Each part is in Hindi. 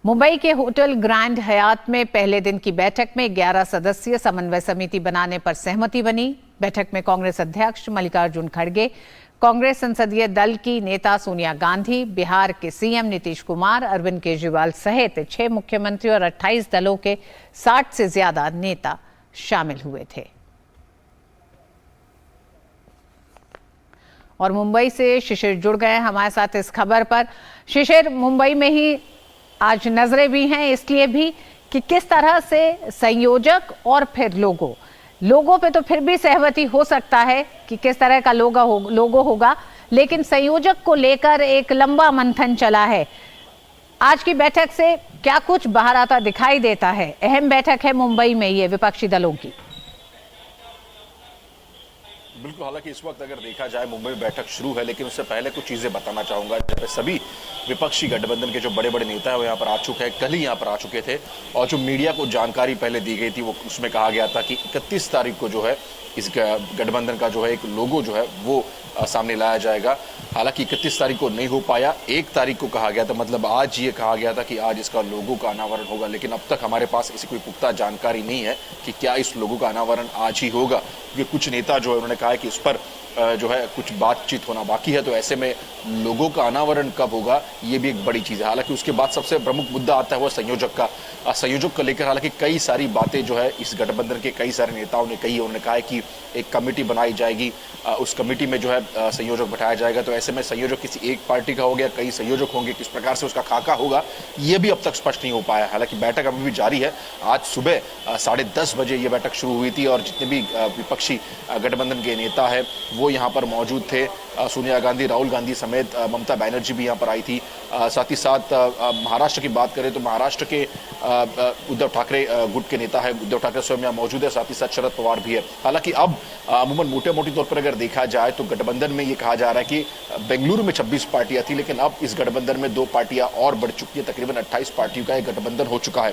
मुंबई के होटल ग्रैंड हयात में पहले दिन की बैठक में 11 सदस्यीय समन्वय समिति बनाने पर सहमति बनी। बैठक में कांग्रेस अध्यक्ष मल्लिकार्जुन खड़गे, कांग्रेस संसदीय दल की नेता सोनिया गांधी, बिहार के सीएम नीतीश कुमार, अरविंद केजरीवाल सहित 6 मुख्यमंत्री और 28 दलों के 60 से ज्यादा नेता शामिल हुए थे। और मुंबई से शिशिर जुड़ गए हमारे साथ इस खबर पर। शिशिर, मुंबई में ही आज नजरें भी हैं, इसलिए भी कि किस तरह से संयोजक और फिर लोगों पे तो फिर भी सहमति हो सकता है कि किस तरह का लोगो होगा, लेकिन संयोजक को लेकर एक लंबा मंथन चला है। आज की बैठक से क्या कुछ बाहर आता दिखाई देता है? अहम बैठक है मुंबई में ये विपक्षी दलों की। बिल्कुल, हालांकि इस वक्त अगर देखा जाए मुंबई में बैठक शुरू है, लेकिन उससे पहले कुछ चीजें बताना चाहूंगा। जब सभी विपक्षी गठबंधन के जो बड़े बड़े नेता है वो यहाँ पर आ चुके हैं, कल ही यहाँ पर आ चुके थे, और जो मीडिया को जानकारी पहले दी गई थी वो उसमें कहा गया था कि 31 तारीख को जो है इस गठबंधन का जो है एक लोगो जो है वो सामने लाया जाएगा। हालांकि 31 तारीख को नहीं हो पाया, 1 तारीख को कहा गया था, मतलब आज ये कहा गया था कि आज इसका लोगो का अनावरण होगा, लेकिन अब तक हमारे पास ऐसी कोई पुख्ता जानकारी नहीं है कि क्या इस लोगो का अनावरण आज ही होगा, क्योंकि कुछ नेता जो है उन्होंने कहा है कि इस पर जो है कुछ बातचीत होना बाकी है। तो ऐसे में लोगों का अनावरण कब होगा ये भी एक बड़ी चीज है। हालांकि उसके बाद सबसे प्रमुख मुद्दा आता है वो संयोजक का। संयोजक को लेकर हालांकि कई सारी बातें जो है इस गठबंधन के कई सारे नेताओं ने कही। उन्होंने कहा है कि एक कमेटी बनाई जाएगी, उस कमेटी में जो है संयोजक बैठाया जाएगा। तो ऐसे में संयोजक किसी एक पार्टी का हो गया, कई संयोजक होंगे, किस प्रकार से उसका खाका होगा ये भी अब तक स्पष्ट नहीं हो पाया। हालांकि बैठक अभी भी जारी है। आज सुबह 10:30 बजे ये बैठक शुरू हुई थी और जितने भी विपक्षी गठबंधन के नेता है वो यहाँ पर मौजूद थे। सोनिया गांधी, राहुल गांधी समेत ममता बनर्जी भी यहाँ पर आई थी। साथ ही साथ महाराष्ट्र की बात करें तो महाराष्ट्र के उद्धव ठाकरे गुट के नेता है, उद्धव ठाकरे स्वयं यहाँ मौजूद है, साथ ही साथ शरद पवार भी है। हालांकि अब अमूमन मोटे तौर पर अगर देखा जाए तो गठबंधन में ये कहा जा रहा है कि बेंगलुरु में 26 पार्टियां थी, लेकिन अब इस गठबंधन में 2 पार्टियां और बढ़ चुकी है, तकरीबन 28 पार्टियों का एक गठबंधन हो चुका है।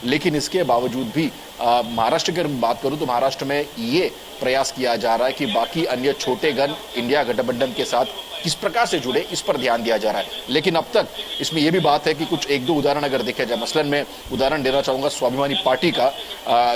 लेकिन इसके बावजूद भी महाराष्ट्र की अगर बात करूं तो महाराष्ट्र में ये प्रयास किया जा रहा है कि बाकी अन्य छोटे गण इंडिया गठबंधन के साथ किस प्रकार से जुड़े, इस पर ध्यान दिया जा रहा है। लेकिन अब तक इसमें यह भी बात है कि कुछ 1-2 उदाहरण अगर देखे जाए, मसलन मैं उदाहरण देना चाहूंगा स्वाभिमानी पार्टी का,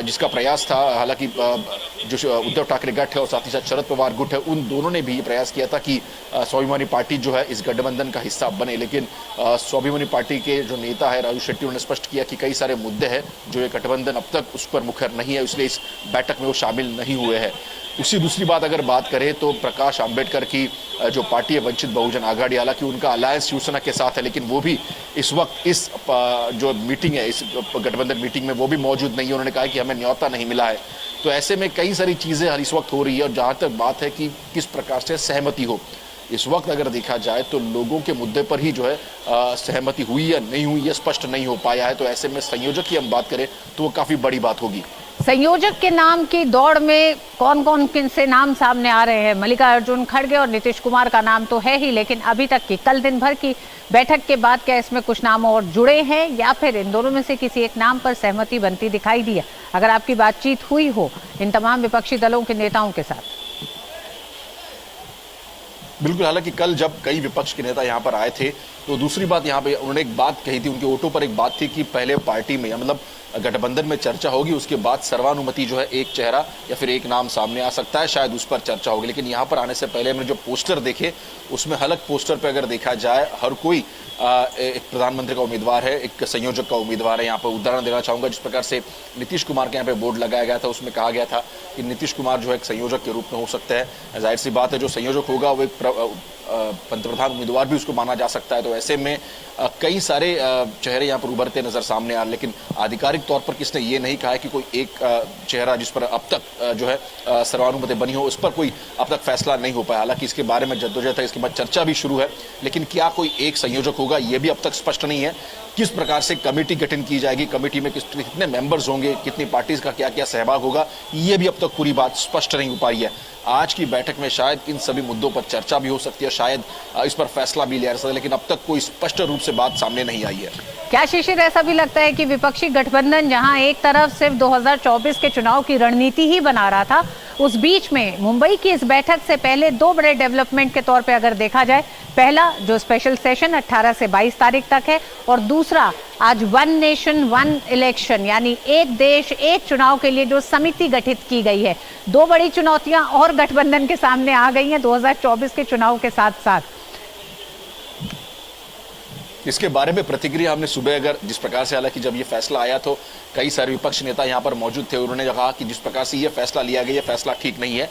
जिसका प्रयास था। हालांकि जो उद्धव ठाकरे गठ है और साथ ही साथ शरद पवार गुट है, उन दोनों ने भी ये प्रयास किया था कि स्वाभिमानी पार्टी जो है इस गठबंधन का हिस्सा बने। लेकिन स्वाभिमानी पार्टी के जो नेता है राजू शेट्टी, उन्होंने स्पष्ट किया कि कई सारे मुद्दे हैं जो ये गठबंधन अब तक उस पर मुखर नहीं है, इसलिए इस बैठक में वो शामिल नहीं हुए हैं। उसी दूसरी बात अगर बात करें तो प्रकाश आंबेडकर की जो पार्टी है वंचित बहुजन आघाड़ी, हालांकि उनका अलायंस शिवसेना के साथ है, लेकिन वो भी इस वक्त इस जो मीटिंग है, इस गठबंधन मीटिंग में वो भी मौजूद नहीं है। उन्होंने कहा कि हमें न्योता नहीं मिला है। तो ऐसे में कई सारी चीजें हर इस वक्त हो रही है। और जहां तक बात है कि किस प्रकार से सहमति हो, इस वक्त अगर देखा जाए तो लोगों के मुद्दे पर ही जो है सहमति हुई या नहीं हुई ये स्पष्ट नहीं हो पाया है। तो ऐसे में संयोजक की हम बात करें तो वो काफी बड़ी बात होगी। संयोजक के नाम की दौड़ में कौन कौन किन से नाम सामने आ रहे हैं? मल्लिकार्जुन खड़गे और नीतीश कुमार का नाम तो है ही, लेकिन अभी तक की कल दिन भर की बैठक के बाद क्या इसमें कुछ नाम और जुड़े हैं या फिर इन दोनों में से किसी एक नाम पर सहमति बनती दिखाई दी है? अगर आपकी बातचीत हुई हो इन तमाम विपक्षी दलों के नेताओं के साथ। बिल्कुल, हालांकि कल जब कई विपक्ष के नेता यहाँ पर आए थे तो दूसरी बात यहाँ पे उन्होंने एक बात कही थी, उनके ओटो पर एक बात थी कि पहले पार्टी में मतलब गठबंधन में चर्चा होगी, उसके बाद सर्वानुमति जो है एक चेहरा या फिर एक नाम सामने आ सकता है, शायद उस पर चर्चा होगी। लेकिन यहाँ पर आने से पहले हमने जो पोस्टर देखे उसमें हलक पोस्टर पर अगर देखा जाए हर कोई एक प्रधानमंत्री का उम्मीदवार है, एक संयोजक का उम्मीदवार है। यहाँ पर उदाहरण देना चाहूंगा, जिस प्रकार से नीतीश कुमार के यहाँ पे बोर्ड लगाया गया था उसमें कहा गया था कि नीतीश कुमार जो है एक संयोजक के रूप में हो सकता है। जाहिर सी बात है जो संयोजक होगा वो एक पंतप्रधान उम्मीदवार भी उसको माना जा सकता है। तो ऐसे में कई सारे चेहरे यहाँ पर उभरते नजर सामने आ रहे, लेकिन आधिकारिक तौर पर किसने ये नहीं कहा है कि कोई एक चेहरा जिस पर अब तक जो है सर्वानुमति बनी हो, उस पर कोई अब तक फैसला नहीं हो पाया। हालांकि इसके बारे में जद्दोजहद है, इसके बाद चर्चा भी शुरू है, लेकिन क्या कोई एक संयोजक होगा ये भी अब तक स्पष्ट नहीं है। किस प्रकार से कमेटी गठन की जाएगी, कमेटी में कितने मेंबर्स होंगे, कितनी पार्टीज का क्या क्या सहभाग होगा, ये भी अब तक पूरी बात स्पष्ट नहीं हो पाई है। आज की बैठक में शायद इन सभी मुद्दों पर चर्चा भी हो सकती है, शायद इस पर फैसला भी लिया जा सकता है, लेकिन अब तक कोई स्पष्ट रूप से बात सामने नहीं आई है। क्या शिशिर ऐसा भी लगता है कि विपक्षी गठबंधन जहां एक तरफ सिर्फ 2024 के चुनाव की रणनीति ही बना रहा था, उस बीच में मुंबई की इस बैठक से पहले दो बड़े डेवलपमेंट के तौर पे अगर देखा जाए, पहला जो स्पेशल सेशन 18 से 22 तारीख तक है, और दूसरा आज वन नेशन वन इलेक्शन यानी एक देश एक चुनाव के लिए जो समिति गठित की गई है। दो बड़ी चुनौतियां और गठबंधन के सामने आ गई हैं 2024 के चुनाव के साथ साथ। इसके बारे में प्रतिक्रिया हमने सुबह अगर जिस प्रकार से, हालांकि जब ये फैसला आया तो कई सारे विपक्ष नेता यहाँ पर मौजूद थे, उन्होंने कहा कि जिस प्रकार से ये फैसला लिया गया, ये फैसला ठीक नहीं है।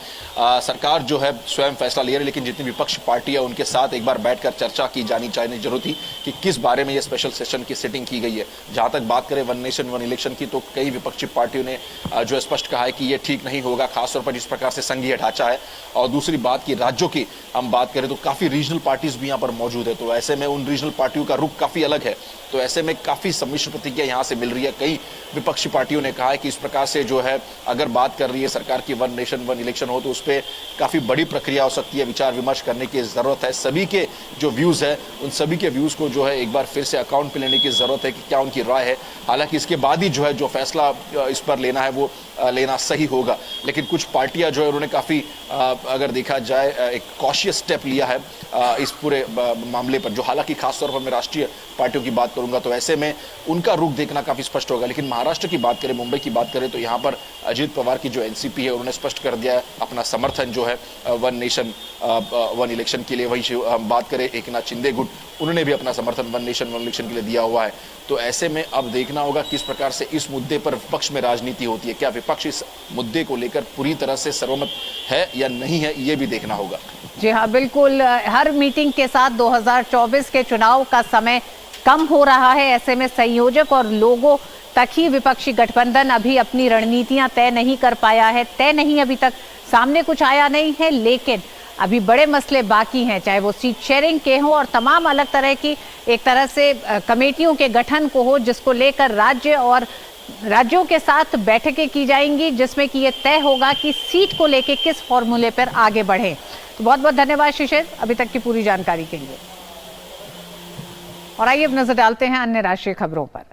सरकार जो है स्वयं फैसला ले रही है, लेकिन जितनी विपक्ष पार्टी है उनके साथ एक बार बैठकर चर्चा की जानी चाहिए जरूर थी कि किस बारे में ये स्पेशल सेशन की सिटिंग की गई है। जहां तक बात करें वन नेशन वन इलेक्शन की, तो कई विपक्षी पार्टियों ने जो है स्पष्ट कहा है कि ये ठीक नहीं होगा, खासतौर पर जिस प्रकार से संघीय ढांचा है। और दूसरी बात की राज्यों की हम बात करें तो काफी रीजनल पार्टीज भी यहाँ पर मौजूद है, तो ऐसे में उन रीजनल पार्टियों का रुख काफी अलग है। तो ऐसे में काफी सम्मिश्र प्रतिक्रिया यहां से मिल रही है। कई विपक्षी पार्टियों ने कहा है कि इस प्रकार से जो है अगर बात कर रही है सरकार की वन नेशन वन इलेक्शन हो तो उस पर काफी बड़ी प्रक्रिया हो सकती है, विचार विमर्श करने की जरूरत है। सभी के जो व्यूज है उन सभी के व्यूज को जो है एक बार फिर से अकाउंट पे लेने की जरूरत है कि क्या उनकी राय है। हालांकि इसके बाद ही जो है जो फैसला इस पर लेना है वो लेना सही होगा। लेकिन कुछ पार्टियां जो है उन्होंने काफी अगर देखा जाए एक कॉशियस स्टेप लिया है इस पूरे मामले पर, जो हालांकि खासतौर पर मैं राष्ट्रीय पार्टियों की बात करूंगा तो ऐसे में उनका रुख देखना काफी स्पष्ट होगा। लेकिन महाराष्ट्र की बात करें, मुंबई की बात करें तो यहाँ पर अजित पवार की जो एनसीपी है उन्होंने स्पष्ट कर दिया है अपना समर्थन जो है वन नेशन वन इलेक्शन के लिए। वही हम बात करें एकनाथ शिंदे गुट, उन्होंने भी अपना समर्थन वन नेशन वन इलेक्शन के लिए दिया हुआ है। तो ऐसे में अब देखना होगा किस प्रकार से इस मुद्दे पर विपक्ष में राजनीति होती है। क्या विपक्ष इस मुद्दे को लेकर पूरी तरह से सर्वमत है या नहीं है, ये भी देखना होगा। जी हाँ, बिल्कुल। हर मीटिंग के साथ 2024 के चुनाव का समय कम हो रहा है। ऐसे में संयोजक और लोगों तक ही विपक्षी गठबंधन अभी अपनी रणनीतियां तय नहीं कर पाया है, तय नहीं, अभी तक सामने कुछ आया नहीं है। लेकिन अभी बड़े मसले बाकी हैं, चाहे वो सीट शेयरिंग के हों और तमाम अलग तरह की एक तरह से कमेटियों के गठन को हो, जिसको लेकर राज्य और राज्यों के साथ बैठकें की जाएंगी, जिसमें कि ये तय होगा कि सीट को लेकर किस फॉर्मूले पर आगे बढ़े। तो बहुत बहुत धन्यवाद शिशिर अभी तक की पूरी जानकारी के लिए। और आइए अब नजर डालते हैं अन्य राष्ट्रीय खबरों पर।